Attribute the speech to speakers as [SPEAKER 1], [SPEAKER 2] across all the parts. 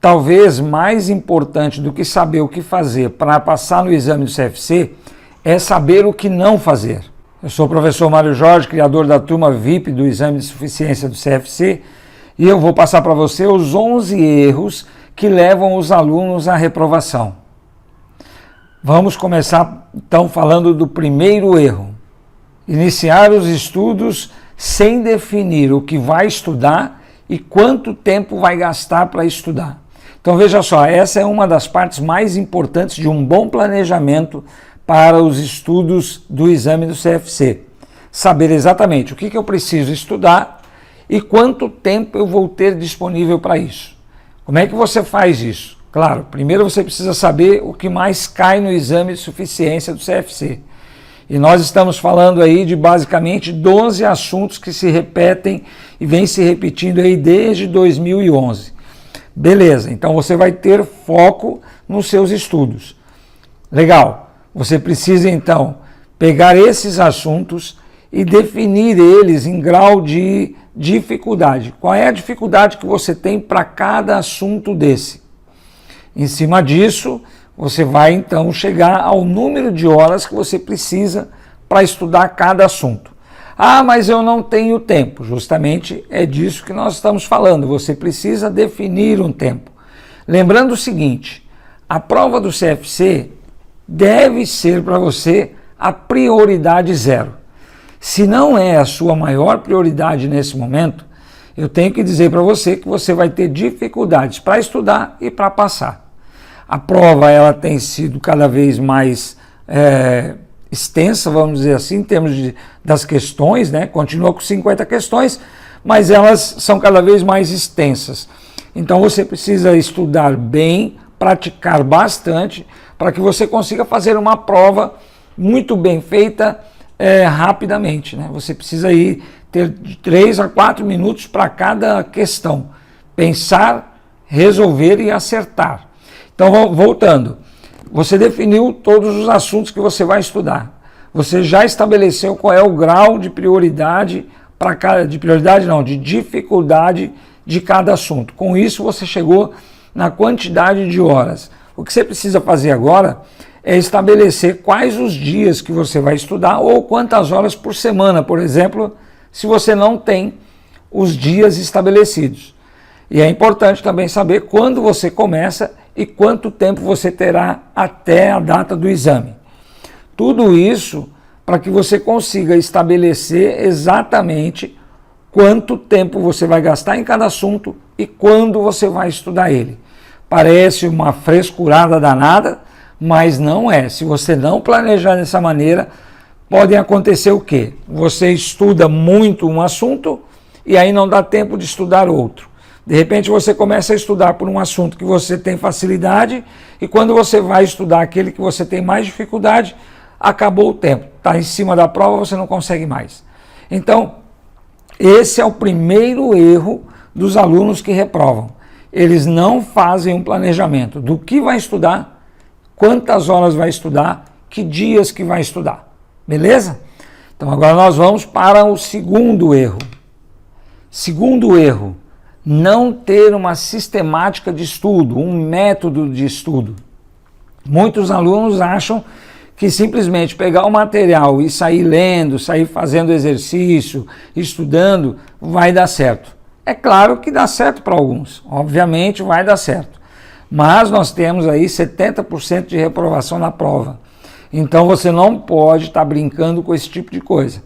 [SPEAKER 1] talvez mais importante do que saber o que fazer para passar no exame do CFC é saber o que não fazer. Eu sou o professor Mário Jorge, criador da turma VIP do exame de suficiência do CFC, e eu vou passar para você os 11 erros que levam os alunos à reprovação. Vamos começar então falando do primeiro erro. Iniciar os estudos sem definir o que vai estudar e quanto tempo vai gastar para estudar. Então veja só, essa é uma das partes mais importantes de um bom planejamento para os estudos do exame do CFC. Saber exatamente o que eu preciso estudar e quanto tempo eu vou ter disponível para isso. Como é que você faz isso? Claro, primeiro você precisa saber o que mais cai no exame de suficiência do CFC. E nós estamos falando aí de basicamente 12 assuntos que se repetem e vêm se repetindo aí desde 2011. Beleza, então você vai ter foco nos seus estudos. Legal, você precisa então pegar esses assuntos e definir eles em grau de dificuldade. Qual é a dificuldade que você tem para cada assunto desse? Em cima disso, você vai então chegar ao número de horas que você precisa para estudar cada assunto. Ah, mas eu não tenho tempo. Justamente é disso que nós estamos falando. Você precisa definir um tempo. Lembrando o seguinte, a prova do CFC deve ser para você a prioridade zero. Se não é a sua maior prioridade nesse momento, eu tenho que dizer para você que você vai ter dificuldades para estudar e para passar. A prova ela tem sido cada vez mais extensa, vamos dizer assim, em termos das questões, né? Continua com 50 questões, mas elas são cada vez mais extensas. Então você precisa estudar bem, praticar bastante, para que você consiga fazer uma prova muito bem feita rapidamente, né? Você precisa aí ter de 3 a 4 minutos para cada questão. Pensar, resolver e acertar. Então, voltando, você definiu todos os assuntos que você vai estudar. Você já estabeleceu qual é o grau de prioridade para cada, de dificuldade de cada assunto. Com isso, você chegou na quantidade de horas. O que você precisa fazer agora é estabelecer quais os dias que você vai estudar ou quantas horas por semana, por exemplo, se você não tem os dias estabelecidos. E é importante também saber quando você começa e quanto tempo você terá até a data do exame. Tudo isso para que você consiga estabelecer exatamente quanto tempo você vai gastar em cada assunto e quando você vai estudar ele. Parece uma frescurada danada, mas não é. Se você não planejar dessa maneira, pode acontecer o quê? Você estuda muito um assunto e aí não dá tempo de estudar outro. De repente você começa a estudar por um assunto que você tem facilidade e quando você vai estudar aquele que você tem mais dificuldade, acabou o tempo. Está em cima da prova, você não consegue mais. Então, esse é o primeiro erro dos alunos que reprovam. Eles não fazem um planejamento do que vai estudar, quantas horas vai estudar, que dias que vai estudar. Beleza? Então agora nós vamos para o segundo erro. Segundo erro. Não ter uma sistemática de estudo, um método de estudo. Muitos alunos acham que simplesmente pegar o material e sair lendo, sair fazendo exercício, estudando, vai dar certo. É claro que dá certo para alguns, obviamente vai dar certo. Mas nós temos aí 70% de reprovação na prova. Então você não pode estar brincando com esse tipo de coisa.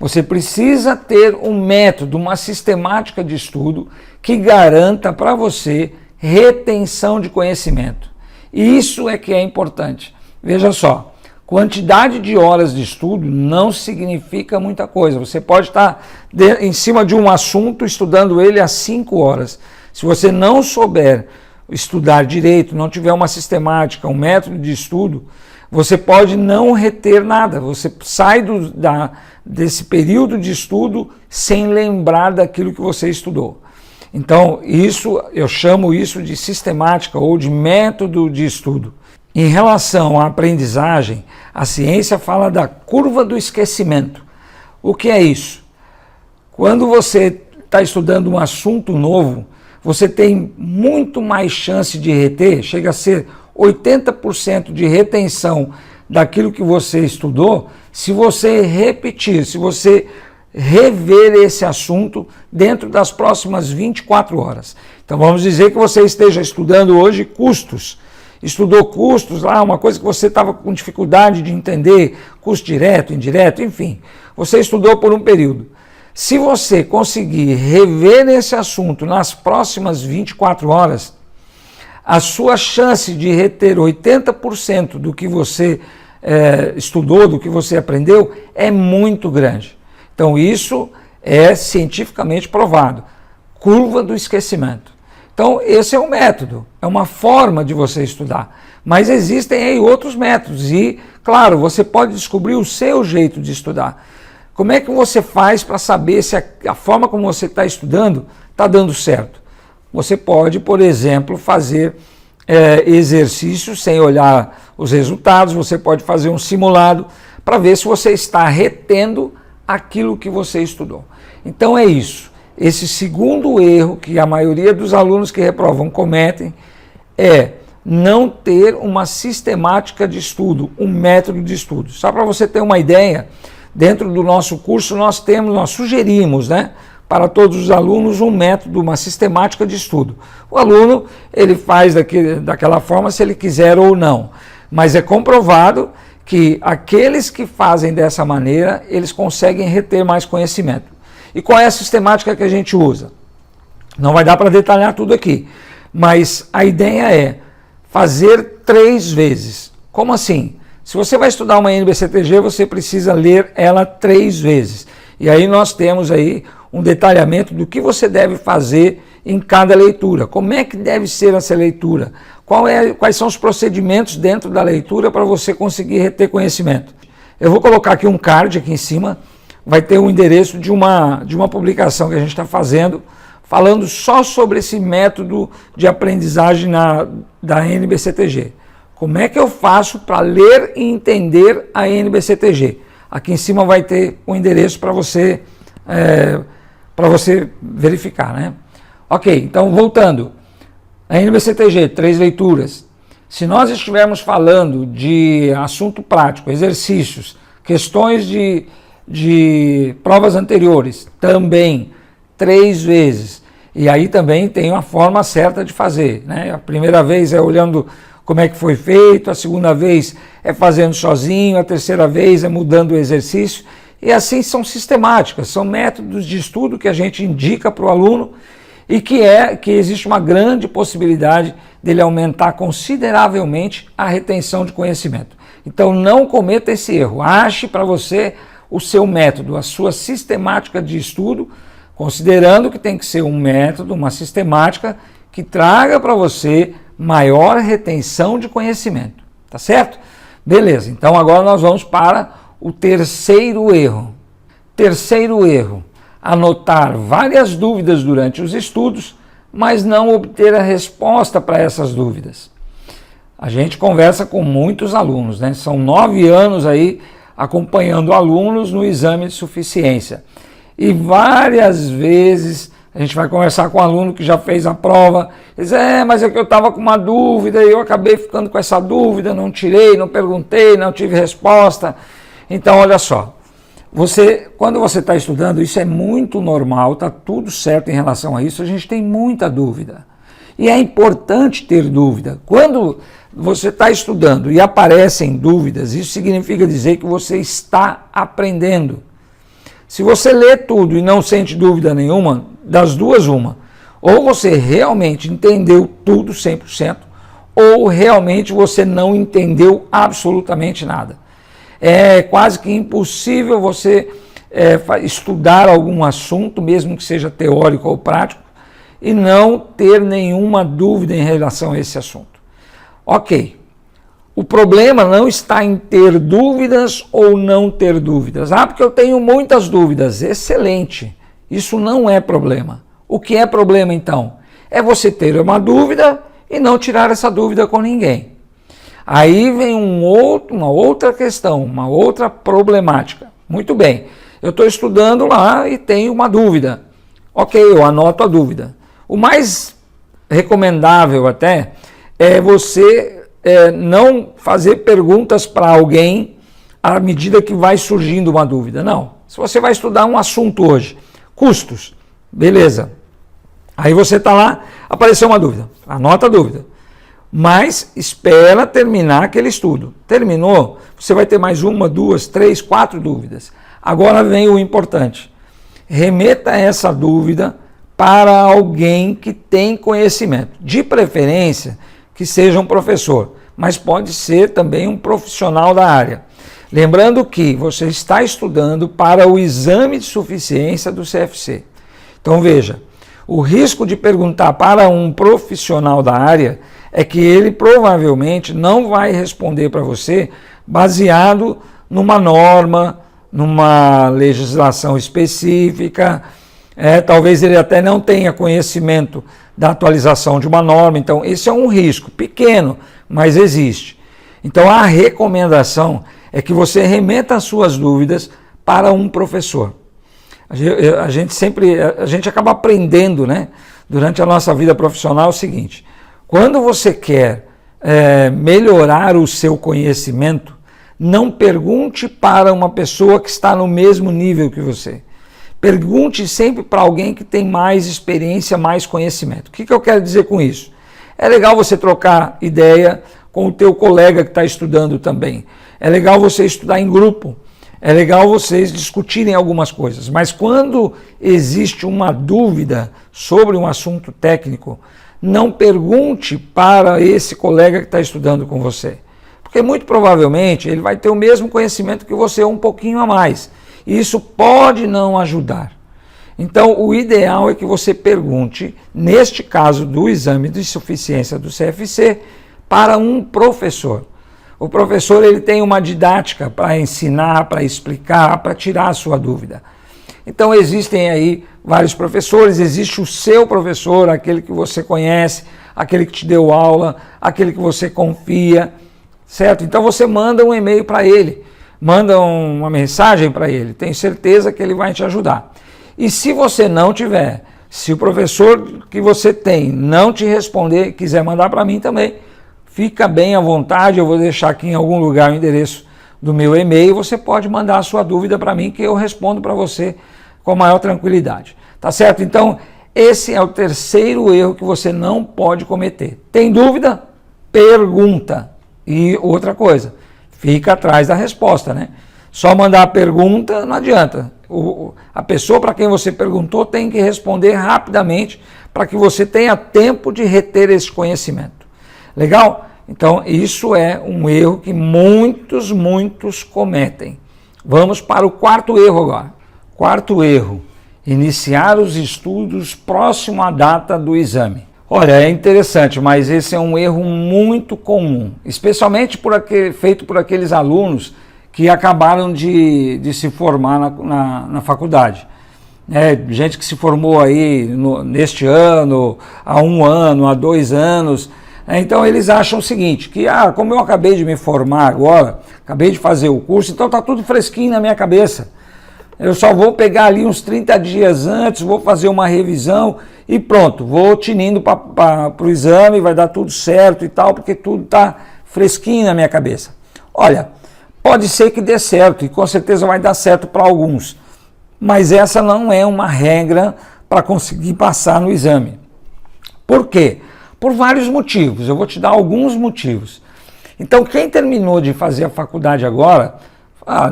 [SPEAKER 1] Você precisa ter um método, uma sistemática de estudo que garanta para você retenção de conhecimento. Isso é que é importante. Veja só, quantidade de horas de estudo não significa muita coisa. Você pode estar em cima de um assunto estudando ele há 5 horas. Se você não souber estudar direito, não tiver uma sistemática, um método de estudo, você pode não reter nada, você sai desse período de estudo sem lembrar daquilo que você estudou. Então, eu chamo isso de sistemática ou de método de estudo. Em relação à aprendizagem, a ciência fala da curva do esquecimento. O que é isso? Quando você está estudando um assunto novo, você tem muito mais chance de reter, chega a ser 80% de retenção daquilo que você estudou, se você repetir, se você rever esse assunto dentro das próximas 24 horas. Então vamos dizer que você esteja estudando hoje custos. Estudou custos lá, uma coisa que você estava com dificuldade de entender, custo direto, indireto, enfim. Você estudou por um período. Se você conseguir rever esse assunto nas próximas 24 horas, a sua chance de reter 80% do que você estudou, do que você aprendeu, é muito grande. Então isso é cientificamente provado. Curva do esquecimento. Então esse é um método, é uma forma de você estudar. Mas existem aí outros métodos e, claro, você pode descobrir o seu jeito de estudar. Como é que você faz para saber se a forma como você está estudando está dando certo? Você pode, por exemplo, fazer exercícios sem olhar os resultados, você pode fazer um simulado para ver se você está retendo aquilo que você estudou. Então é isso. Esse segundo erro que a maioria dos alunos que reprovam cometem é não ter uma sistemática de estudo, um método de estudo. Só para você ter uma ideia, dentro do nosso curso nós sugerimos, para todos os alunos um método, uma sistemática de estudo. O aluno, ele faz daquela forma se ele quiser ou não, mas é comprovado que aqueles que fazem dessa maneira, eles conseguem reter mais conhecimento. E qual é a sistemática que a gente usa? Não vai dar para detalhar tudo aqui, mas a ideia é fazer 3 vezes. Como assim? Se você vai estudar uma NBCTG, você precisa ler ela 3 vezes. E aí nós temos aí um detalhamento do que você deve fazer em cada leitura. Como é que deve ser essa leitura? Quais são os procedimentos dentro da leitura para você conseguir reter conhecimento? Eu vou colocar aqui um card aqui em cima, vai ter o endereço de uma publicação que a gente está fazendo, falando só sobre esse método de aprendizagem da NBCTG. Como é que eu faço para ler e entender a NBCTG? Aqui em cima vai ter o endereço para você verificar, Ok, então voltando. A NBCTG, 3 leituras. Se nós estivermos falando de assunto prático, exercícios, questões de provas anteriores, também 3 vezes. E aí também tem uma forma certa de fazer. A primeira vez é olhando como é que foi feito, a segunda vez é fazendo sozinho, a terceira vez é mudando o exercício. E assim são sistemáticas, são métodos de estudo que a gente indica para o aluno e que existe uma grande possibilidade dele aumentar consideravelmente a retenção de conhecimento. Então não cometa esse erro, ache para você o seu método, a sua sistemática de estudo, considerando que tem que ser um método, uma sistemática que traga para você maior retenção de conhecimento, tá certo? Beleza, então agora nós vamos para o terceiro erro. Terceiro erro, anotar várias dúvidas durante os estudos, mas não obter a resposta para essas dúvidas. A gente conversa com muitos alunos, São 9 anos aí acompanhando alunos no exame de suficiência. E várias vezes a gente vai conversar com um aluno que já fez a prova, diz, mas é que eu estava com uma dúvida e eu acabei ficando com essa dúvida, não tirei, não perguntei, não tive resposta. Então, olha só, quando você está estudando, isso é muito normal, está tudo certo em relação a isso, a gente tem muita dúvida. E é importante ter dúvida. Quando você está estudando e aparecem dúvidas, isso significa dizer que você está aprendendo. Se você lê tudo e não sente dúvida nenhuma, das duas uma. Ou você realmente entendeu tudo 100%, ou realmente você não entendeu absolutamente nada. É quase que impossível você estudar algum assunto, mesmo que seja teórico ou prático, e não ter nenhuma dúvida em relação a esse assunto. Ok. O problema não está em ter dúvidas ou não ter dúvidas. Porque eu tenho muitas dúvidas. Excelente. Isso não é problema. O que é problema, então? É você ter uma dúvida e não tirar essa dúvida com ninguém. Aí vem uma outra questão, uma outra problemática. Muito bem, eu estou estudando lá e tenho uma dúvida. Ok, eu anoto a dúvida. O mais recomendável até é você não fazer perguntas para alguém à medida que vai surgindo uma dúvida. Não. Se você vai estudar um assunto hoje, custos, beleza. Aí você está lá, apareceu uma dúvida, anota a dúvida. Mas espera terminar aquele estudo. Terminou, você vai ter mais 1, 2, 3, 4 dúvidas. Agora vem o importante. Remeta essa dúvida para alguém que tem conhecimento. De preferência, que seja um professor, mas pode ser também um profissional da área. Lembrando que você está estudando para o exame de suficiência do CFC. Então veja, o risco de perguntar para um profissional da área é que ele provavelmente não vai responder para você baseado numa norma, numa legislação específica, talvez ele até não tenha conhecimento da atualização de uma norma. Então esse é um risco pequeno, mas existe. Então a recomendação é que você remeta as suas dúvidas para um professor. A gente acaba aprendendo, né, durante a nossa vida profissional o seguinte: quando você quer melhorar o seu conhecimento, não pergunte para uma pessoa que está no mesmo nível que você. Pergunte sempre para alguém que tem mais experiência, mais conhecimento. O que eu quero dizer com isso? É legal você trocar ideia com o teu colega que está estudando também. É legal você estudar em grupo. É legal vocês discutirem algumas coisas. Mas quando existe uma dúvida sobre um assunto técnico, não pergunte para esse colega que está estudando com você. Porque muito provavelmente ele vai ter o mesmo conhecimento que você, um pouquinho a mais. E isso pode não ajudar. Então, o ideal é que você pergunte, neste caso do exame de suficiência do CFC, para um professor. O professor ele tem uma didática para ensinar, para explicar, para tirar a sua dúvida. Então existem aí vários professores, existe o seu professor, aquele que você conhece, aquele que te deu aula, aquele que você confia, certo? Então você manda um e-mail para ele, manda uma mensagem para ele, tenho certeza que ele vai te ajudar. E se você não tiver, se o professor que você tem não te responder, quiser mandar para mim também, fica bem à vontade, eu vou deixar aqui em algum lugar o endereço do meu e-mail, você pode mandar a sua dúvida para mim que eu respondo para você com a maior tranquilidade. Tá certo? Então, esse é o terceiro erro que você não pode cometer. Tem dúvida? Pergunta. E outra coisa, fica atrás da resposta, né? Só mandar a pergunta não adianta. A pessoa para quem você perguntou tem que responder rapidamente para que você tenha tempo de reter esse conhecimento. Legal? Então, isso é um erro que muitos cometem. Vamos para o quarto erro agora. Quarto erro, iniciar os estudos próximo à data do exame. Olha, é interessante, mas esse é um erro muito comum, especialmente feito por aqueles alunos que acabaram de se formar na faculdade. Gente que se formou aí neste ano, há 1 ano, há 2 anos. Então eles acham o seguinte, que como eu acabei de me formar agora, acabei de fazer o curso, então está tudo fresquinho na minha cabeça. Eu só vou pegar ali uns 30 dias antes, vou fazer uma revisão e pronto, vou tinindo para o exame, vai dar tudo certo e tal, porque tudo está fresquinho na minha cabeça. Olha, pode ser que dê certo e com certeza vai dar certo para alguns, mas essa não é uma regra para conseguir passar no exame. Por quê? Por vários motivos, eu vou te dar alguns motivos. Então, quem terminou de fazer a faculdade agora,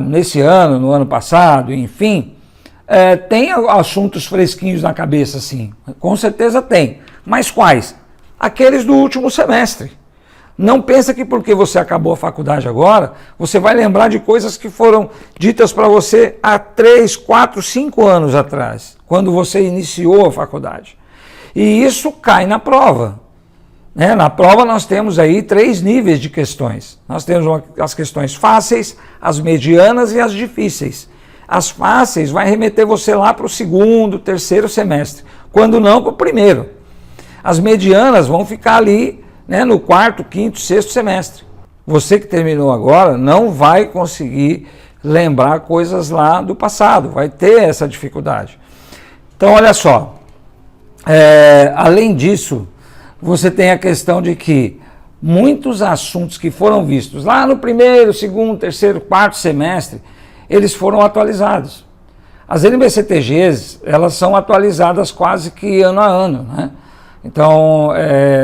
[SPEAKER 1] nesse ano, no ano passado, enfim, tem assuntos fresquinhos na cabeça, sim, com certeza tem. Mas quais? Aqueles do último semestre. Não pensa que porque você acabou a faculdade agora, você vai lembrar de coisas que foram ditas para você há 3, 4, 5 anos atrás, quando você iniciou a faculdade. E isso cai na prova. Na prova nós temos aí 3 níveis de questões. Nós temos as questões fáceis, as medianas e as difíceis. As fáceis vai remeter você lá para o 2º, 3º semestre, quando não para o 1º. As medianas vão ficar ali no 4º, 5º, 6º semestre. Você que terminou agora não vai conseguir lembrar coisas lá do passado, vai ter essa dificuldade. Então olha só, Além disso, você tem a questão de que muitos assuntos que foram vistos lá no primeiro, segundo, terceiro, quarto semestre, eles foram atualizados. As NBCTGs, elas são atualizadas quase que ano a ano, né? Então,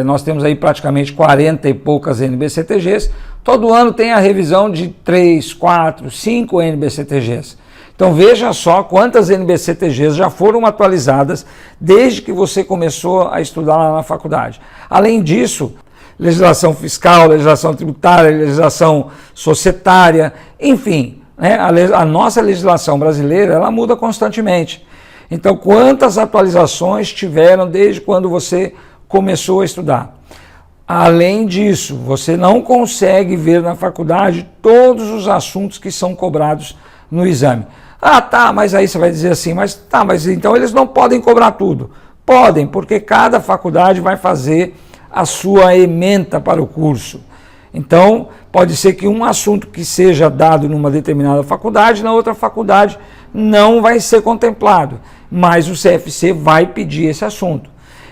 [SPEAKER 1] nós temos aí praticamente 40 e poucas NBCTGs. Todo ano tem a revisão de 3, 4, 5 NBCTGs. Então, veja só quantas NBCTGs já foram atualizadas desde que você começou a estudar lá na faculdade. Além disso, legislação fiscal, legislação tributária, legislação societária, enfim, né, a nossa legislação brasileira, ela muda constantemente. Então, quantas atualizações tiveram desde quando você começou a estudar? Além disso, você não consegue ver na faculdade todos os assuntos que são cobrados no exame. Ah, tá, mas aí você vai dizer assim, mas então eles não podem cobrar tudo. Podem, porque cada faculdade vai fazer a sua ementa para o curso. Então, pode ser que um assunto que seja dado numa determinada faculdade, na outra faculdade não vai ser contemplado, mas o CFC vai pedir esse assunto.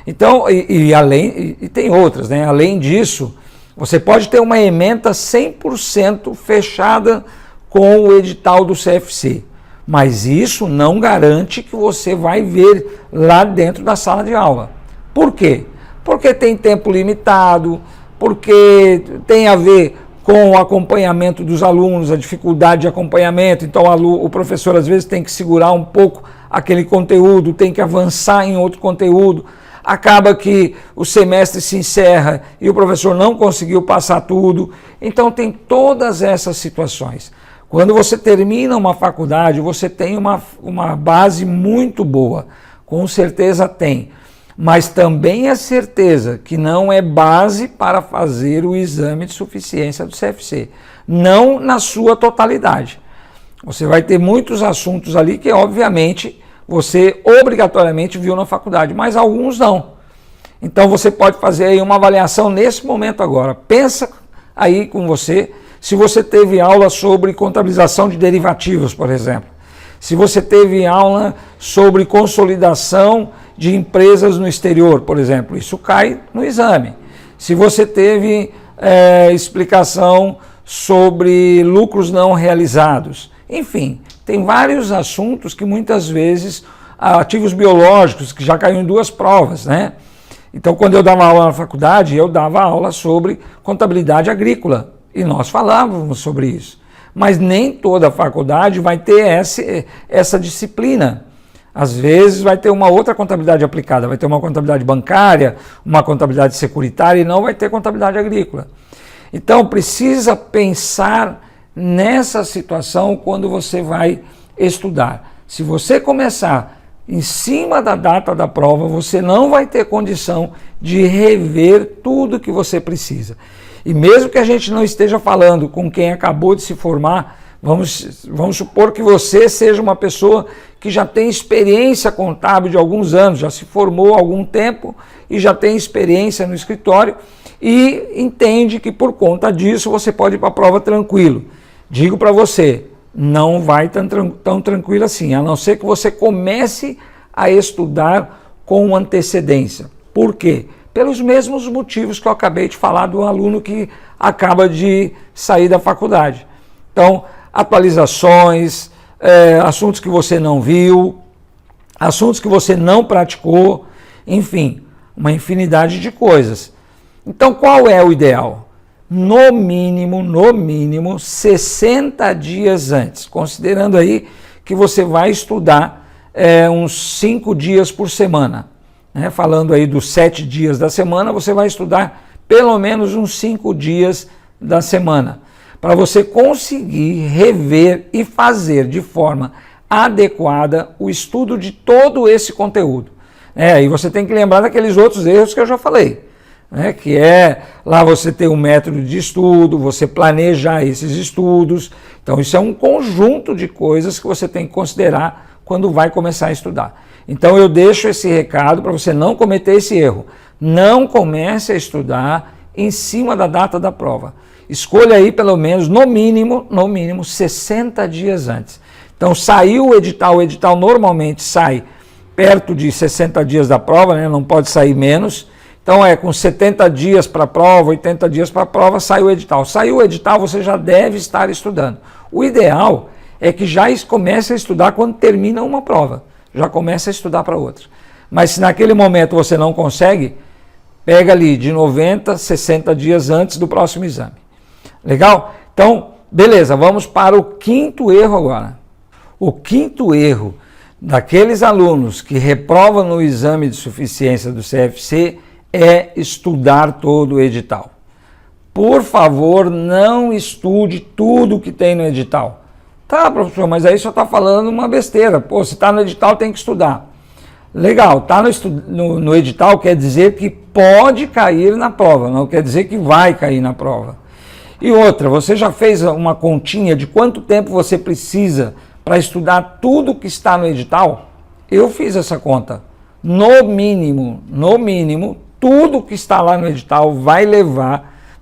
[SPEAKER 1] Então, e tem outras, né? Além disso, você pode ter uma ementa 100% fechada com o edital do CFC, mas isso não garante que você vai ver lá dentro da sala de aula. Por quê? Porque tem tempo limitado, porque tem a ver com o acompanhamento dos alunos, a dificuldade de acompanhamento. Então o professor às vezes tem que segurar um pouco aquele conteúdo, tem que avançar em outro conteúdo. Acaba que o semestre se encerra e o professor não conseguiu passar tudo. Então tem todas essas situações. Quando você termina uma faculdade, você tem uma base muito boa, com certeza tem. Mas também é certeza que não é base para fazer o exame de suficiência do CFC. Não na sua totalidade. Você vai ter muitos assuntos ali que, obviamente, você obrigatoriamente viu na faculdade, mas alguns não. Então você pode fazer aí uma avaliação nesse momento agora. Pensa aí com você, se você teve aula sobre contabilização de derivativos, por exemplo. Se você teve aula sobre consolidação de empresas no exterior, por exemplo, isso cai no exame. Se você teve explicação sobre lucros não realizados, enfim, tem vários assuntos que muitas vezes, ativos biológicos, que já caiu em 2 provas, né? Então, quando eu dava aula na faculdade, eu dava aula sobre contabilidade agrícola, e nós falávamos sobre isso. Mas nem toda faculdade vai ter essa disciplina. Às vezes vai ter uma outra contabilidade aplicada, vai ter uma contabilidade bancária, uma contabilidade securitária e não vai ter contabilidade agrícola. Então precisa pensar nessa situação quando você vai estudar. Se você começar em cima da data da prova, você não vai ter condição de rever tudo que você precisa. E mesmo que a gente não esteja falando com quem acabou de se formar, vamos supor que você seja uma pessoa que já tem experiência contábil de alguns anos, já se formou há algum tempo e já tem experiência no escritório e entende que por conta disso você pode ir para a prova tranquilo. Digo para você, não vai tão tranquilo assim, a não ser que você comece a estudar com antecedência. Por quê? Pelos mesmos motivos que eu acabei de falar do aluno que acaba de sair da faculdade. Então, atualizações, assuntos que você não viu, assuntos que você não praticou, enfim, uma infinidade de coisas. Então, qual é o ideal? No mínimo, 60 dias antes, considerando aí que você vai estudar uns 5 dias por semana. Né? Falando aí dos 7 dias da semana, você vai estudar pelo menos uns 5 dias da semana, para você conseguir rever e fazer de forma adequada o estudo de todo esse conteúdo. E você tem que lembrar daqueles outros erros que eu já falei, né? Que é lá você ter um método de estudo, você planejar esses estudos. Então isso é um conjunto de coisas que você tem que considerar quando vai começar a estudar. Então eu deixo esse recado para você não cometer esse erro. Não comece a estudar em cima da data da prova. Escolha aí pelo menos, no mínimo 60 dias antes. Então saiu o edital normalmente sai perto de 60 dias da prova, né? Não pode sair menos. Então com 70 dias para a prova, 80 dias para a prova, sai o edital. Saiu o edital, você já deve estar estudando. O ideal é que já comece a estudar quando termina uma prova. Já comece a estudar para outra. Mas se naquele momento você não consegue, pega ali de 90, 60 dias antes do próximo exame. Legal? Então, beleza, vamos para o quinto erro agora. O quinto erro daqueles alunos que reprovam no exame de suficiência do CFC é estudar todo o edital. Por favor, não estude tudo que tem no edital. Tá, professor, mas aí só está falando uma besteira. Pô, se está no edital tem que estudar. Legal, está no edital quer dizer que pode cair na prova, não quer dizer que vai cair na prova. E outra, você já fez uma continha de quanto tempo você precisa para estudar tudo que está no edital? Eu fiz essa conta. No mínimo, tudo que está lá no edital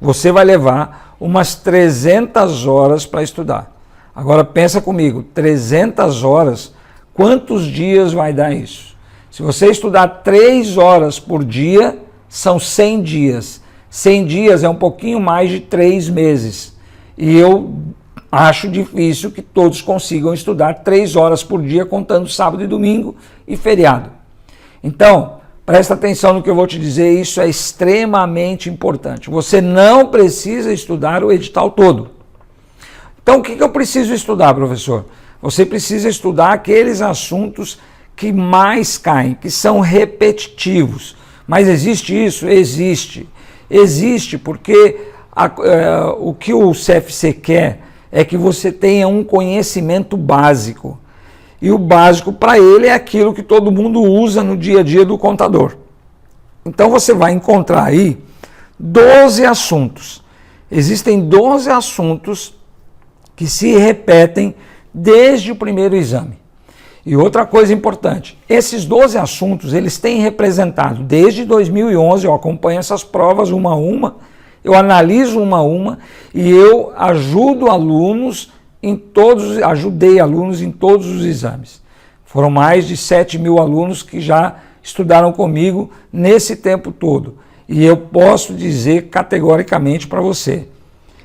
[SPEAKER 1] você vai levar umas 300 horas para estudar. Agora pensa comigo, 300 horas, quantos dias vai dar isso? Se você estudar 3 horas por dia, são 100 dias. 100 dias é um pouquinho mais de 3 meses. E eu acho difícil que todos consigam estudar 3 horas por dia, contando sábado e domingo e feriado. Então, presta atenção no que eu vou te dizer, isso é extremamente importante. Você não precisa estudar o edital todo. Então, o que eu preciso estudar, professor? Você precisa estudar aqueles assuntos que mais caem, que são repetitivos. Mas existe isso? Existe. Existe porque o que o CFC quer é que você tenha um conhecimento básico. E o básico para ele é aquilo que todo mundo usa no dia a dia do contador. Então você vai encontrar aí 12 assuntos. Existem 12 assuntos que se repetem desde o primeiro exame. E outra coisa importante, esses 12 assuntos, eles têm representado, desde 2011, eu acompanho essas provas uma a uma, eu analiso uma a uma e eu ajudei alunos em todos os exames. Foram mais de 7 mil alunos que já estudaram comigo nesse tempo todo. E eu posso dizer categoricamente para você,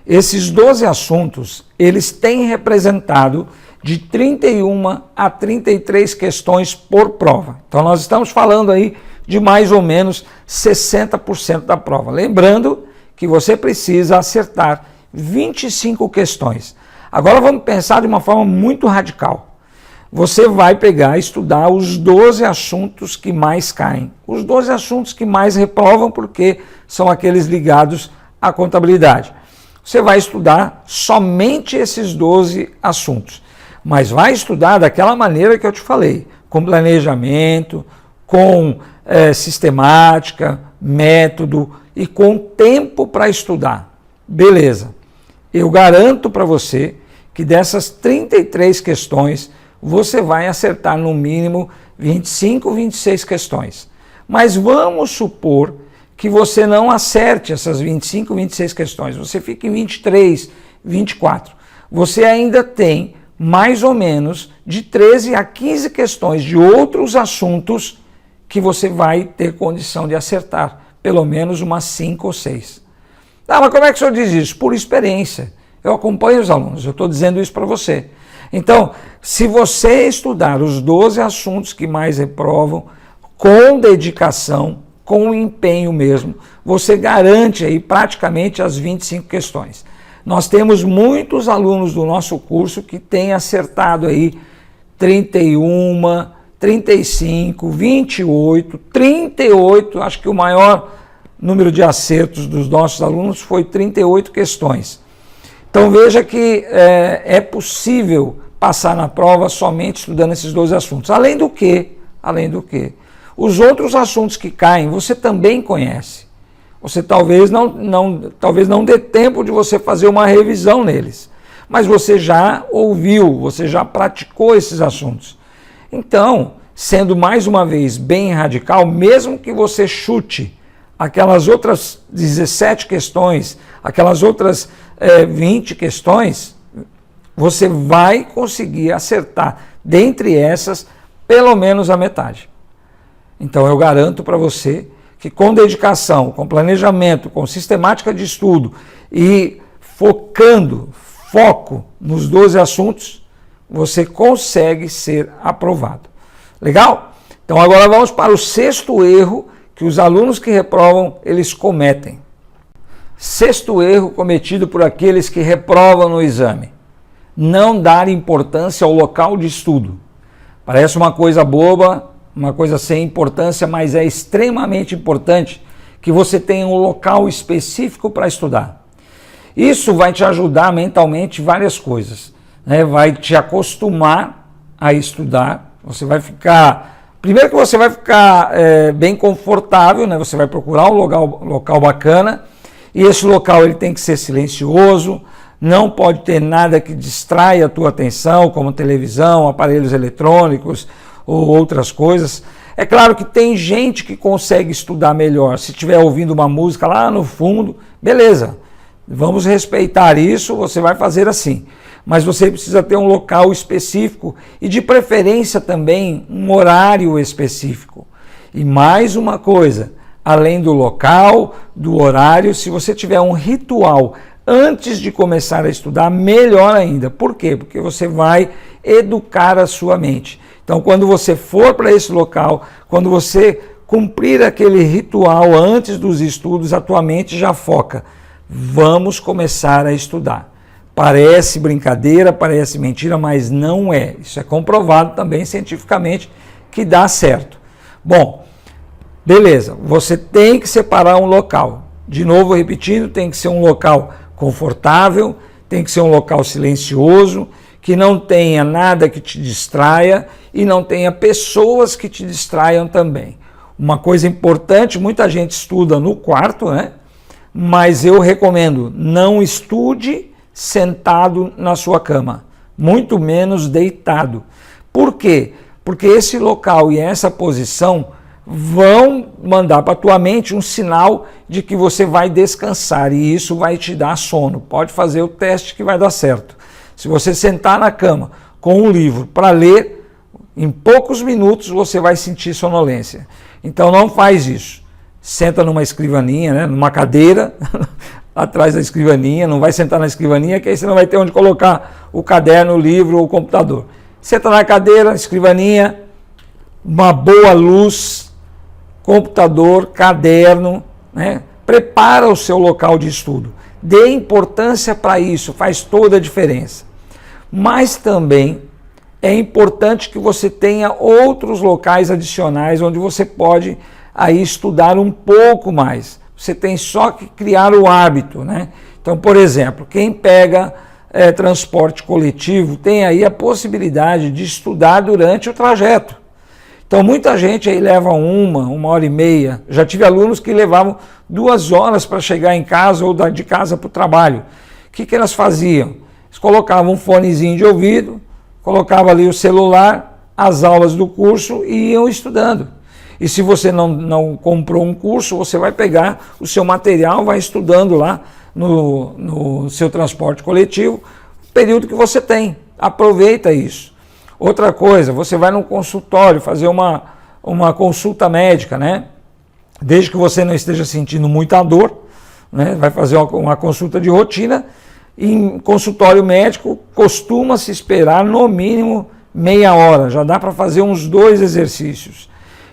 [SPEAKER 1] esses 12 assuntos, eles têm representado de 31 a 33 questões por prova. Então nós estamos falando aí de mais ou menos 60% da prova. Lembrando que você precisa acertar 25 questões. Agora vamos pensar de uma forma muito radical. Você vai pegar e estudar os 12 assuntos que mais caem. Os 12 assuntos que mais reprovam porque são aqueles ligados à contabilidade. Você vai estudar somente esses 12 assuntos. Mas vai estudar daquela maneira que eu te falei, com planejamento, com sistemática, método e com tempo para estudar. Beleza. Eu garanto para você que dessas 33 questões, você vai acertar no mínimo 25, 26 questões. Mas vamos supor que você não acerte essas 25, 26 questões. Você fica em 23, 24. Você ainda tem mais ou menos de 13 a 15 questões de outros assuntos que você vai ter condição de acertar, pelo menos umas 5 ou 6. Ah, mas como é que o senhor diz isso? Por experiência. Eu acompanho os alunos, eu estou dizendo isso para você. Então, se você estudar os 12 assuntos que mais reprovam, com dedicação, com empenho mesmo, você garante aí praticamente as 25 questões. Nós temos muitos alunos do nosso curso que têm acertado aí 31, 35, 28, 38, acho que o maior número de acertos dos nossos alunos foi 38 questões. Então veja que é possível passar na prova somente estudando esses 12 assuntos. Além do que, os outros assuntos que caem você também conhece. Você talvez não dê tempo de você fazer uma revisão neles, mas você já ouviu, você já praticou esses assuntos. Então, sendo mais uma vez bem radical, mesmo que você chute aquelas outras 17 questões, aquelas outras 20 questões, você vai conseguir acertar dentre essas pelo menos a metade. Então eu garanto para você que com dedicação, com planejamento, com sistemática de estudo e foco nos 12 assuntos, você consegue ser aprovado. Legal? Então agora vamos para o 6º erro que os alunos que reprovam, eles cometem. 6º erro cometido por aqueles que reprovam no exame: não dar importância ao local de estudo. Parece uma coisa boba, uma coisa sem importância, mas é extremamente importante que você tenha um local específico para estudar. Isso vai te ajudar mentalmente em várias coisas, né? Vai te acostumar a estudar, você vai ficar... Primeiro que você vai ficar bem confortável, né? Você vai procurar um local bacana, e esse local ele tem que ser silencioso, não pode ter nada que distraia a tua atenção, como televisão, aparelhos eletrônicos ou outras coisas. É claro que tem gente que consegue estudar melhor. Se estiver ouvindo uma música lá no fundo, beleza, vamos respeitar isso, você vai fazer assim. Mas você precisa ter um local específico e, de preferência, também um horário específico. E mais uma coisa, além do local, do horário, se você tiver um ritual antes de começar a estudar, melhor ainda. Por quê? Porque você vai educar a sua mente. Então, quando você for para esse local, quando você cumprir aquele ritual antes dos estudos, a tua mente já foca. Vamos começar a estudar. Parece brincadeira, parece mentira, mas não é. Isso é comprovado também cientificamente que dá certo. Bom, beleza, você tem que separar um local. De novo, repetindo, tem que ser um local confortável, tem que ser um local silencioso, que não tenha nada que te distraia e não tenha pessoas que te distraiam também. Uma coisa importante, muita gente estuda no quarto, né? Mas eu recomendo, não estude sentado na sua cama, muito menos deitado. Por quê? Porque esse local e essa posição vão mandar para a tua mente um sinal de que você vai descansar e isso vai te dar sono. Pode fazer o teste que vai dar certo. Se você sentar na cama com um livro para ler, em poucos minutos você vai sentir sonolência. Então não faz isso. Senta numa escrivaninha, né, numa cadeira, atrás da escrivaninha, não vai sentar na escrivaninha, que aí você não vai ter onde colocar o caderno, o livro ou o computador. Senta na cadeira, escrivaninha, uma boa luz, computador, caderno, né? Prepara o seu local de estudo. Dê importância para isso, faz toda a diferença. Mas também é importante que você tenha outros locais adicionais onde você pode aí estudar um pouco mais. Você tem só que criar o hábito, né? Então, por exemplo, quem pega transporte coletivo tem aí a possibilidade de estudar durante o trajeto. Então, muita gente aí leva uma hora e meia. Já tive alunos que levavam 2 horas para chegar em casa ou de casa para o trabalho. O que elas faziam? Eles colocavam um fonezinho de ouvido, colocavam ali o celular, as aulas do curso e iam estudando. E se você não comprou um curso, você vai pegar o seu material, vai estudando lá no seu transporte coletivo, o período que você tem. Aproveita isso. Outra coisa, você vai no consultório fazer uma consulta médica, né? Desde que você não esteja sentindo muita dor, né? Vai fazer uma consulta de rotina. Em consultório médico, costuma-se esperar no mínimo meia hora. Já dá para fazer uns 2 exercícios.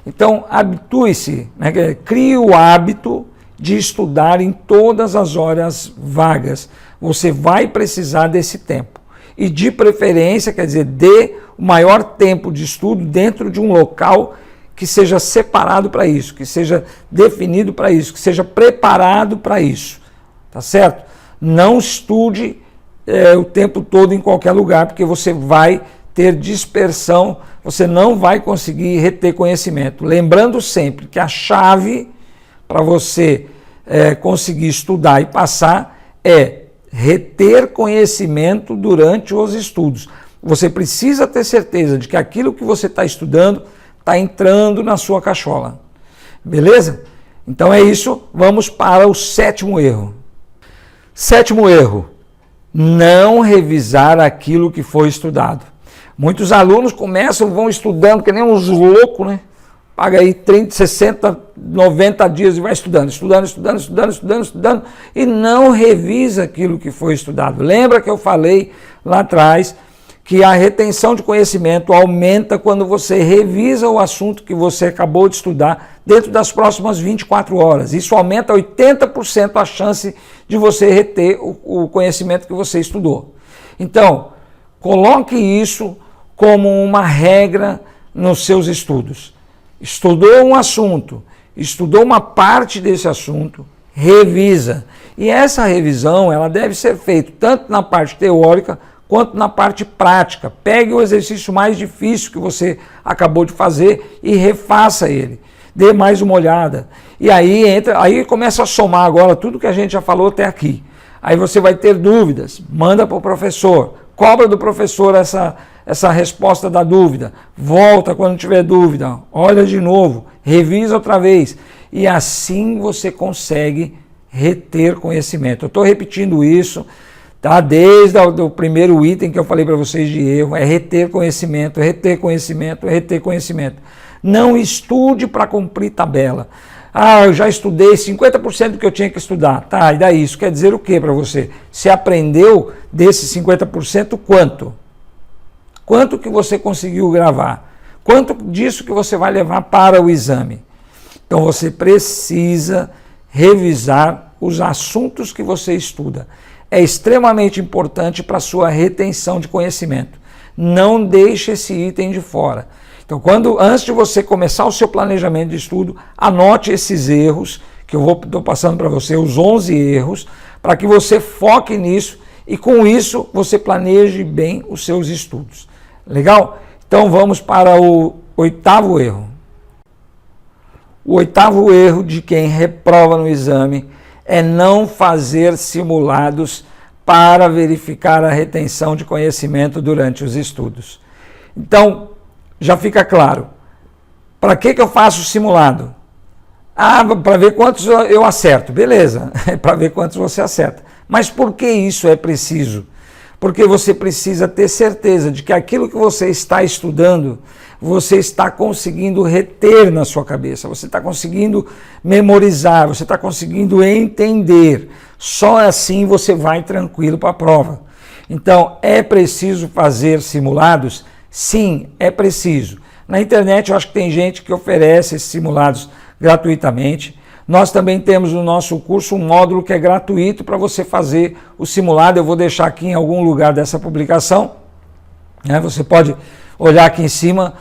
[SPEAKER 1] Então, habitue-se, né? Crie o hábito de estudar em todas as horas vagas. Você vai precisar desse tempo. E de preferência, quer dizer, dê o maior tempo de estudo dentro de um local que seja separado para isso, que seja definido para isso, que seja preparado para isso. Tá certo? Não estude o tempo todo em qualquer lugar, porque você vai ter dispersão, você não vai conseguir reter conhecimento. Lembrando sempre que a chave para você conseguir estudar e passar é reter conhecimento durante os estudos. Você precisa ter certeza de que aquilo que você está estudando está entrando na sua cachola. Beleza? Então é isso, vamos para o 7º erro. 7º erro, não revisar aquilo que foi estudado. Muitos alunos vão estudando que nem uns loucos, né? paga aí 30, 60, 90 dias e vai estudando e não revisa aquilo que foi estudado. Lembra que eu falei lá atrás que a retenção de conhecimento aumenta quando você revisa o assunto que você acabou de estudar dentro das próximas 24 horas. Isso aumenta 80% a chance de você reter o conhecimento que você estudou. Então, coloque isso como uma regra nos seus estudos. Estudou um assunto, estudou uma parte desse assunto, revisa. E essa revisão ela deve ser feita tanto na parte teórica quanto na parte prática. Pegue o exercício mais difícil que você acabou de fazer e refaça ele. Dê mais uma olhada. E aí começa a somar agora tudo que a gente já falou até aqui. Aí você vai ter dúvidas, manda para o professor, cobra do professor essa resposta da dúvida, volta quando tiver dúvida, olha de novo, revisa outra vez. E assim você consegue reter conhecimento. Eu estou repetindo isso, tá? Desde o primeiro item que eu falei para vocês de erro, é reter conhecimento, reter conhecimento, reter conhecimento. Não estude para cumprir tabela. Ah, eu já estudei 50% do que eu tinha que estudar. Tá, e daí? Isso quer dizer o que para você? Você aprendeu desses 50% quanto? Quanto que você conseguiu gravar? Quanto disso que você vai levar para o exame? Então você precisa revisar os assuntos que você estuda. É extremamente importante para a sua retenção de conhecimento. Não deixe esse item de fora. Então, antes de você começar o seu planejamento de estudo, anote esses erros, que eu estou passando para você, os 11 erros, para que você foque nisso e com isso você planeje bem os seus estudos. Legal? Então vamos para o 8º erro. O 8º erro de quem reprova no exame é não fazer simulados para verificar a retenção de conhecimento durante os estudos. Então, já fica claro. Para que eu faço simulado? Ah, para ver quantos eu acerto. Beleza, é para ver quantos você acerta. Mas por que isso é preciso? Porque você precisa ter certeza de que aquilo que você está estudando, você está conseguindo reter na sua cabeça, você está conseguindo memorizar, você está conseguindo entender. Só assim você vai tranquilo para a prova. Então, é preciso fazer simulados? Sim, é preciso. Na internet eu acho que tem gente que oferece esses simulados gratuitamente. Nós também temos no nosso curso um módulo que é gratuito para você fazer o simulado. Eu vou deixar aqui em algum lugar dessa publicação. Você pode olhar aqui em cima,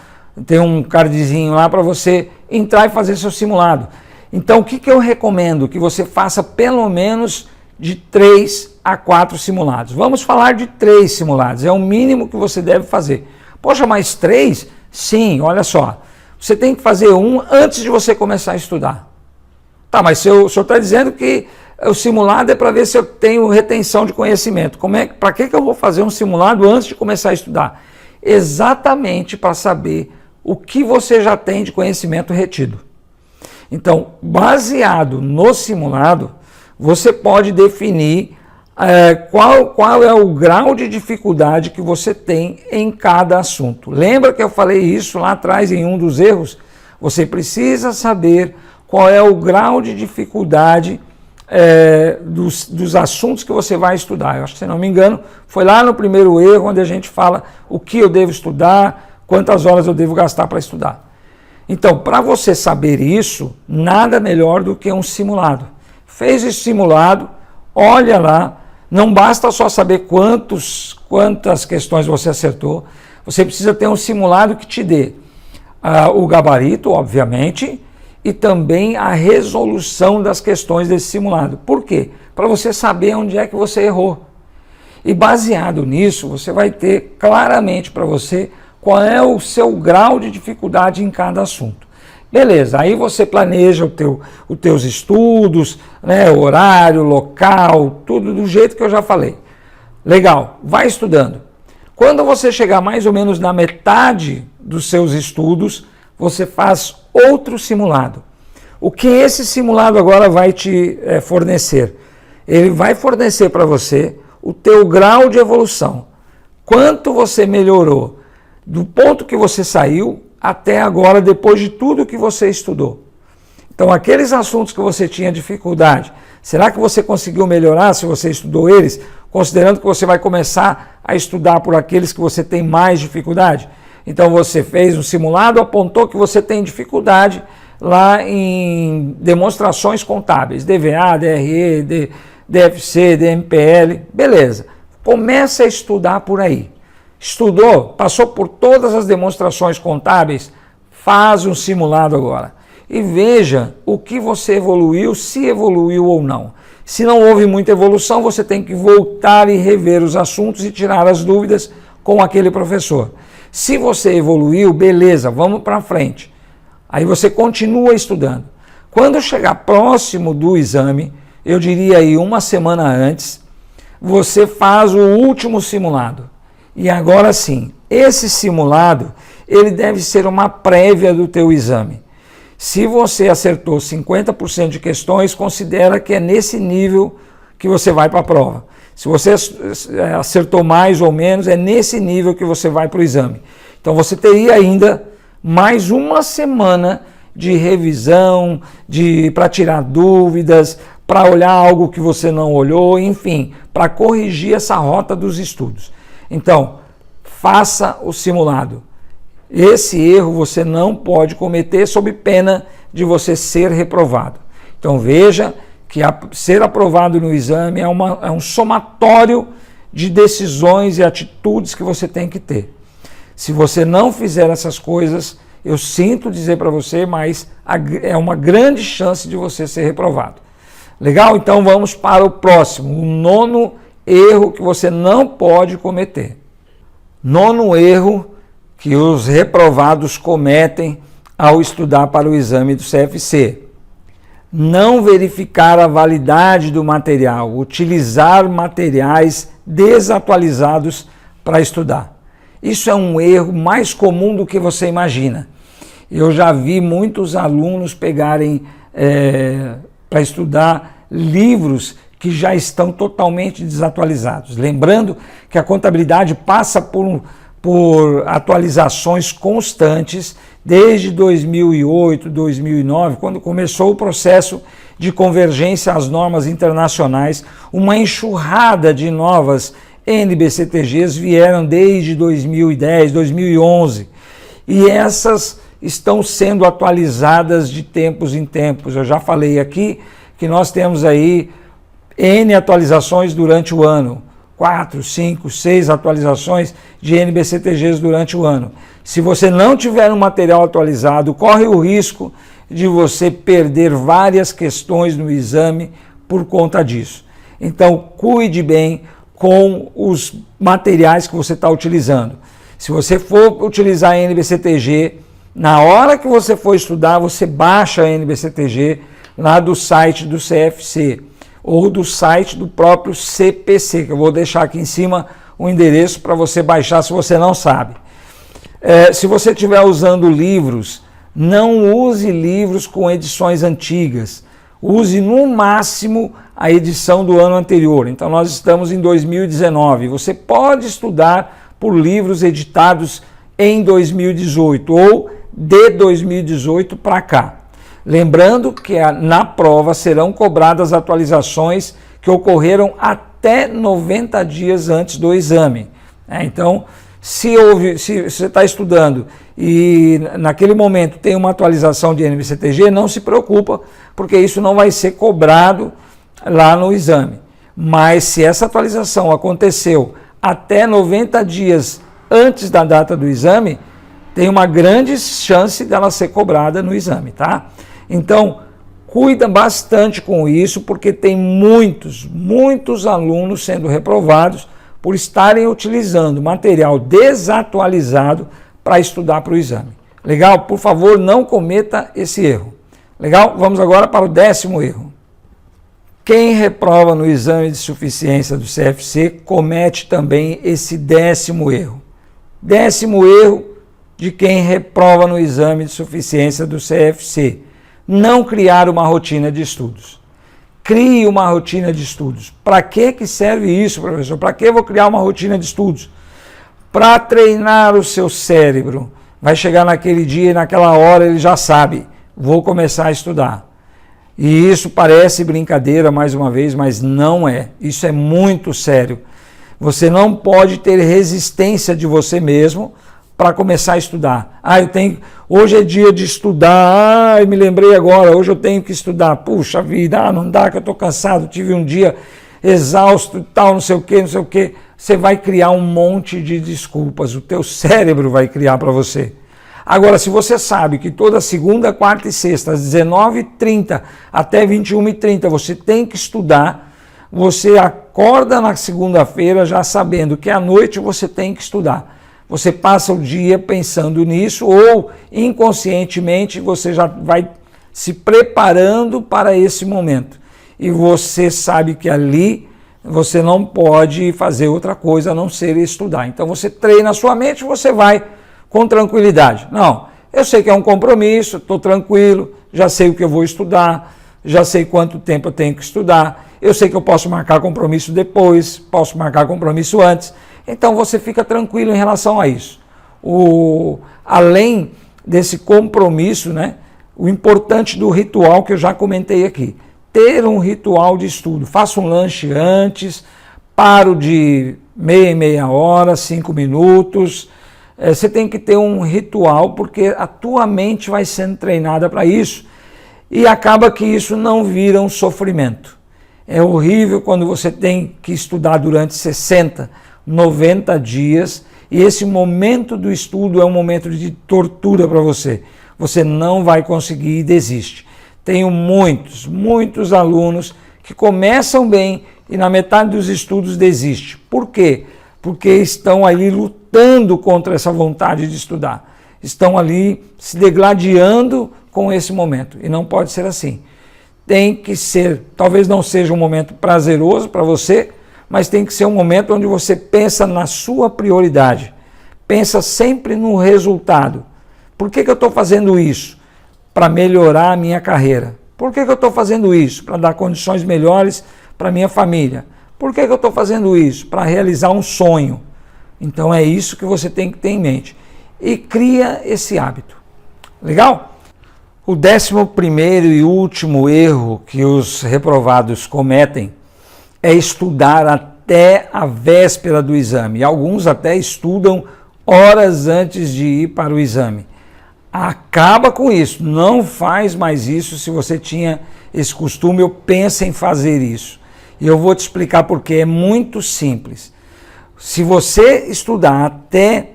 [SPEAKER 1] tem um cardzinho lá para você entrar e fazer seu simulado. Então o que eu recomendo? Que você faça pelo menos de 3 a 4 simulados. Vamos falar de 3 simulados, é o mínimo que você deve fazer. Poxa, mas 3? Sim, olha só. Você tem que fazer um antes de você começar a estudar. Tá, mas o senhor está dizendo que o simulado é para ver se eu tenho retenção de conhecimento. Para que eu vou fazer um simulado antes de começar a estudar? Exatamente para saber o que você já tem de conhecimento retido. Então, baseado no simulado, você pode definir qual é o grau de dificuldade que você tem em cada assunto. Lembra que eu falei isso lá atrás em um dos erros? Você precisa saber qual é o grau de dificuldade dos assuntos que você vai estudar. Eu acho que, se não me engano, foi lá no primeiro erro onde a gente fala o que eu devo estudar, quantas horas eu devo gastar para estudar. Então, para você saber isso, nada melhor do que um simulado. Fez esse simulado, olha lá, não basta só saber quantas questões você acertou, você precisa ter um simulado que te dê o gabarito, obviamente, e também a resolução das questões desse simulado. Por quê? Para você saber onde é que você errou. E baseado nisso, você vai ter claramente para você qual é o seu grau de dificuldade em cada assunto. Beleza, aí você planeja os teus estudos, né, horário, local, tudo do jeito que eu já falei. Legal, vai estudando. Quando você chegar mais ou menos na metade dos seus estudos, você faz outro simulado. O que esse simulado agora vai te fornecer? Ele vai fornecer para você o teu grau de evolução. Quanto você melhorou do ponto que você saiu até agora, depois de tudo que você estudou? Então, aqueles assuntos que você tinha dificuldade, será que você conseguiu melhorar se você estudou eles, considerando que você vai começar a estudar por aqueles que você tem mais dificuldade? Então, você fez um simulado, apontou que você tem dificuldade lá em demonstrações contábeis, DVA, DRE, DFC, DMPL, beleza. Começa a estudar por aí. Estudou, passou por todas as demonstrações contábeis, faz um simulado agora. E veja o que você evoluiu, se evoluiu ou não. Se não houve muita evolução, você tem que voltar e rever os assuntos e tirar as dúvidas com aquele professor. Se você evoluiu, beleza, vamos para frente. Aí você continua estudando. Quando chegar próximo do exame, eu diria aí uma semana antes, você faz o último simulado. E agora sim, esse simulado, ele deve ser uma prévia do teu exame. Se você acertou 50% de questões, considera que é nesse nível que você vai para a prova. Se você acertou mais ou menos, é nesse nível que você vai para o exame. Então você teria ainda mais uma semana de revisão, para tirar dúvidas, para olhar algo que você não olhou, enfim, para corrigir essa rota dos estudos. Então, faça o simulado. Esse erro você não pode cometer sob pena de você ser reprovado. Então veja que ser aprovado no exame é um somatório de decisões e atitudes que você tem que ter. Se você não fizer essas coisas, eu sinto dizer para você, mas é uma grande chance de você ser reprovado. Legal? Então vamos para o próximo, o nono erro que você não pode cometer. Nono erro que os reprovados cometem ao estudar para o exame do CFC. Não verificar a validade do material, utilizar materiais desatualizados para estudar. Isso é um erro mais comum do que você imagina. Eu já vi muitos alunos pegarem para estudar livros que já estão totalmente desatualizados. Lembrando que a contabilidade passa por atualizações constantes desde 2008, 2009, quando começou o processo de convergência às normas internacionais. Uma enxurrada de novas NBCTGs vieram desde 2010, 2011, e essas estão sendo atualizadas de tempos em tempos. Eu já falei aqui que nós temos aí N atualizações durante o ano, 4, 5, 6 atualizações de NBCTGs durante o ano. Se você não tiver um material atualizado, corre o risco de você perder várias questões no exame por conta disso. Então, cuide bem com os materiais que você está utilizando. Se você for utilizar a NBCTG, na hora que você for estudar, você baixa a NBCTG lá do site do CFC ou do site do próprio CPC, que eu vou deixar aqui em cima o endereço para você baixar se você não sabe. Se você estiver usando livros, não use livros com edições antigas. Use no máximo a edição do ano anterior. Então nós estamos em 2019. Você pode estudar por livros editados em 2018 ou de 2018 para cá. Lembrando que na prova serão cobradas atualizações que ocorreram até 90 dias antes do exame. Então, se você está estudando e naquele momento tem uma atualização de NBCTG, não se preocupa, porque isso não vai ser cobrado lá no exame. Mas se essa atualização aconteceu até 90 dias antes da data do exame, tem uma grande chance dela ser cobrada no exame, tá? Então, cuida bastante com isso, porque tem muitos alunos sendo reprovados por estarem utilizando material desatualizado para estudar para o exame. Legal? Por favor, não cometa esse erro. Legal? Vamos agora para o 10º erro. Quem reprova no exame de suficiência do CFC comete também esse 10º erro. 10º erro de quem reprova no exame de suficiência do CFC. Não criar uma rotina de estudos. Crie uma rotina de estudos. Para que serve isso, professor? Para que eu vou criar uma rotina de estudos? Para treinar o seu cérebro, vai chegar naquele dia e naquela hora ele já sabe, vou começar a estudar. E isso parece brincadeira mais uma vez, mas não é. Isso é muito sério. Você não pode ter resistência de você mesmo para começar a estudar. Hoje é dia de estudar, eu me lembrei agora, hoje eu tenho que estudar. Puxa vida, não dá que eu estou cansado, tive um dia exausto e tal, não sei o que, não sei o que. Você vai criar um monte de desculpas, o teu cérebro vai criar para você. Agora, se você sabe que toda segunda, quarta e sexta, às 19h30 até 21h30, você tem que estudar, você acorda na segunda-feira já sabendo que à noite você tem que estudar. Você passa o dia pensando nisso ou inconscientemente você já vai se preparando para esse momento. E você sabe que ali você não pode fazer outra coisa a não ser estudar. Então você treina a sua mente, você vai com tranquilidade. Não, eu sei que é um compromisso, estou tranquilo, já sei o que eu vou estudar, já sei quanto tempo eu tenho que estudar, eu sei que eu posso marcar compromisso depois, posso marcar compromisso antes. Então você fica tranquilo em relação a isso. Além desse compromisso, né, o importante do ritual que eu já comentei aqui, ter um ritual de estudo. Faça um lanche antes, paro de meia em meia hora, 5 minutos. Você tem que ter um ritual porque a tua mente vai sendo treinada para isso e acaba que isso não vira um sofrimento. É horrível quando você tem que estudar durante 60, 90 dias e esse momento do estudo é um momento de tortura para você. Você não vai conseguir e desiste. Tenho muitos alunos que começam bem e na metade dos estudos desistem. Por quê? Porque estão ali lutando contra essa vontade de estudar. Estão ali se degladiando com esse momento. E não pode ser assim. Tem que ser, talvez não seja um momento prazeroso para você, mas tem que ser um momento onde você pensa na sua prioridade. Pensa sempre no resultado. Por que eu estou fazendo isso? Para melhorar a minha carreira. Por que eu estou fazendo isso? Para dar condições melhores para a minha família. Por que eu estou fazendo isso? Para realizar um sonho. Então é isso que você tem que ter em mente. E cria esse hábito. Legal? O 11º e último erro que os reprovados cometem é estudar até a véspera do exame. Alguns até estudam horas antes de ir para o exame. Acaba com isso, não faz mais isso. Se você tinha esse costume, eu penso em fazer isso. E eu vou te explicar porque é muito simples. Se você estudar até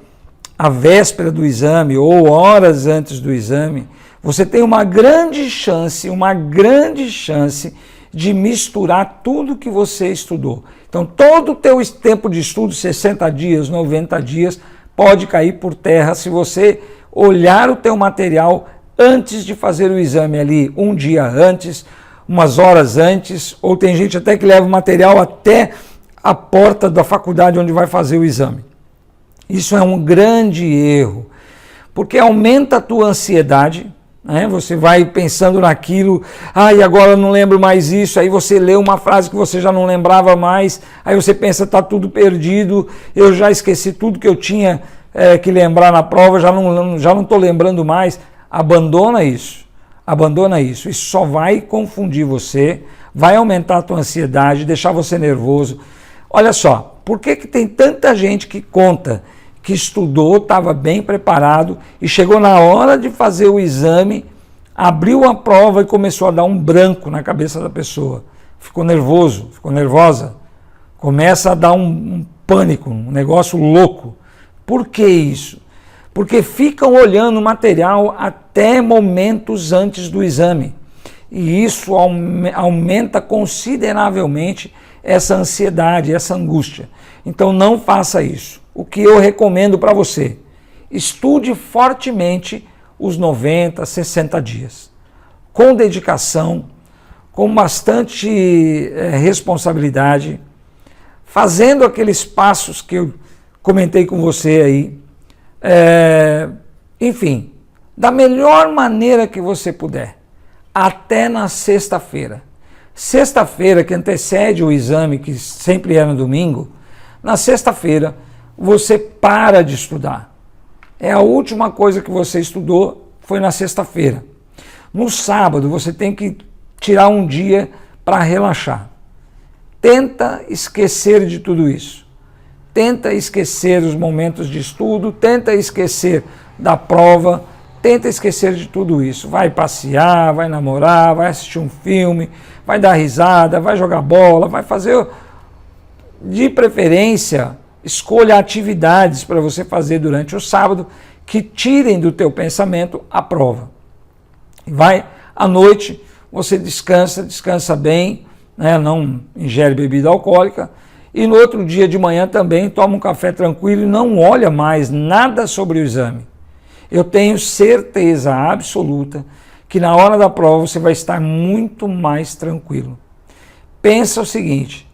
[SPEAKER 1] a véspera do exame ou horas antes do exame, você tem uma grande chance de misturar tudo que você estudou. Então, todo o teu tempo de estudo, 60 dias, 90 dias, pode cair por terra se você olhar o teu material antes de fazer o exame ali, um dia antes, umas horas antes, ou tem gente até que leva o material até a porta da faculdade onde vai fazer o exame. Isso é um grande erro, porque aumenta a tua ansiedade, né? Você vai pensando naquilo, e agora eu não lembro mais isso, aí você lê uma frase que você já não lembrava mais, aí você pensa, está tudo perdido, eu já esqueci tudo que eu tinha que lembrar na prova, já não estou lembrando mais. Abandona isso, isso só vai confundir você, vai aumentar a tua ansiedade, deixar você nervoso. Olha só, por que tem tanta gente que conta que estudou, estava bem preparado e chegou na hora de fazer o exame, abriu a prova e começou a dar um branco na cabeça da pessoa, ficou nervoso, ficou nervosa, começa a dar um pânico, um negócio louco. Por que isso? Porque ficam olhando o material até momentos antes do exame. E isso aumenta consideravelmente essa ansiedade, essa angústia. Então não faça isso. O que eu recomendo para você? Estude fortemente os 90, 60 dias. Com dedicação, com bastante responsabilidade, fazendo aqueles passos que eu comentei com você aí, enfim, da melhor maneira que você puder, até na sexta-feira. Sexta-feira, que antecede o exame, que sempre é no domingo, na sexta-feira você para de estudar. é a última coisa que você estudou, foi na sexta-feira. No sábado você tem que tirar um dia para relaxar. Tenta esquecer de tudo isso. Tenta esquecer os momentos de estudo, tenta esquecer da prova, tenta esquecer de tudo isso. Vai passear, vai namorar, vai assistir um filme, vai dar risada, vai jogar bola, vai fazer, de preferência, escolha atividades para você fazer durante o sábado que tirem do teu pensamento a prova. Vai à noite, você descansa bem, né? Não ingere bebida alcoólica, e no outro dia de manhã também toma um café tranquilo e não olha mais nada sobre o exame. Eu tenho certeza absoluta que na hora da prova você vai estar muito mais tranquilo. Pensa o seguinte: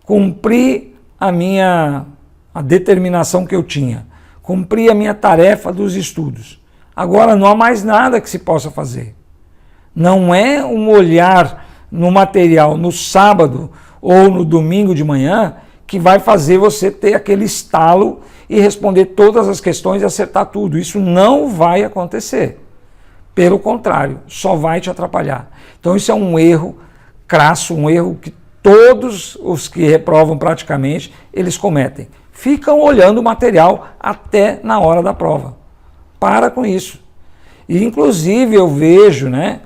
[SPEAKER 1] cumpri a determinação que eu tinha, cumpri a minha tarefa dos estudos. Agora não há mais nada que se possa fazer. Não é um olhar no material no sábado ou no domingo de manhã que vai fazer você ter aquele estalo e responder todas as questões e acertar tudo. Isso não vai acontecer. Pelo contrário, só vai te atrapalhar. Então isso é um erro crasso, um erro que todos os que reprovam praticamente, eles cometem. Ficam olhando o material até na hora da prova. Para com isso. E inclusive eu vejo, né,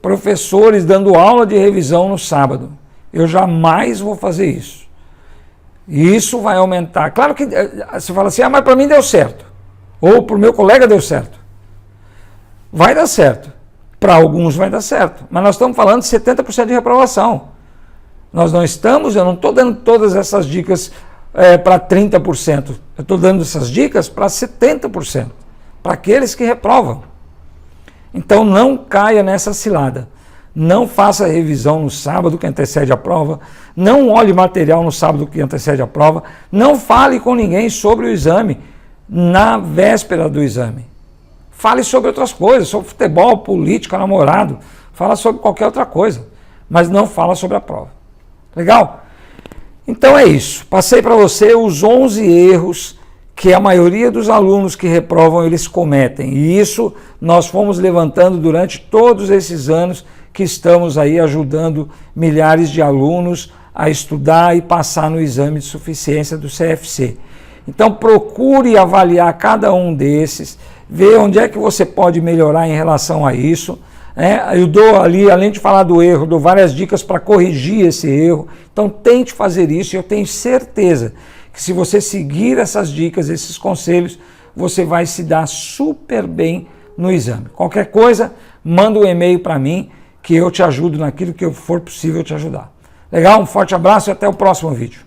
[SPEAKER 1] professores dando aula de revisão no sábado. Eu jamais vou fazer isso. E isso vai aumentar. Claro que você fala assim, mas para mim deu certo. Ou para o meu colega deu certo. Vai dar certo. Para alguns vai dar certo. Mas nós estamos falando de 70% de reprovação. Eu não estou dando todas essas dicas para 30%. Eu estou dando essas dicas para 70%. Para aqueles que reprovam. Então não caia nessa cilada. Não faça revisão no sábado que antecede a prova, não olhe material no sábado que antecede a prova, não fale com ninguém sobre o exame na véspera do exame. Fale sobre outras coisas, sobre futebol, política, namorado, fala sobre qualquer outra coisa, mas não fala sobre a prova. Legal? Então é isso. Passei para você os 11 erros que a maioria dos alunos que reprovam eles cometem. E isso nós fomos levantando durante todos esses anos que estamos aí ajudando milhares de alunos a estudar e passar no exame de suficiência do CFC. Então procure avaliar cada um desses, ver onde é que você pode melhorar em relação a isso. Eu dou ali, além de falar do erro, dou várias dicas para corrigir esse erro. Então tente fazer isso e eu tenho certeza que se você seguir essas dicas, esses conselhos, você vai se dar super bem no exame. Qualquer coisa, manda um e-mail para mim, que eu te ajudo naquilo que for possível te ajudar. Legal? Um forte abraço e até o próximo vídeo.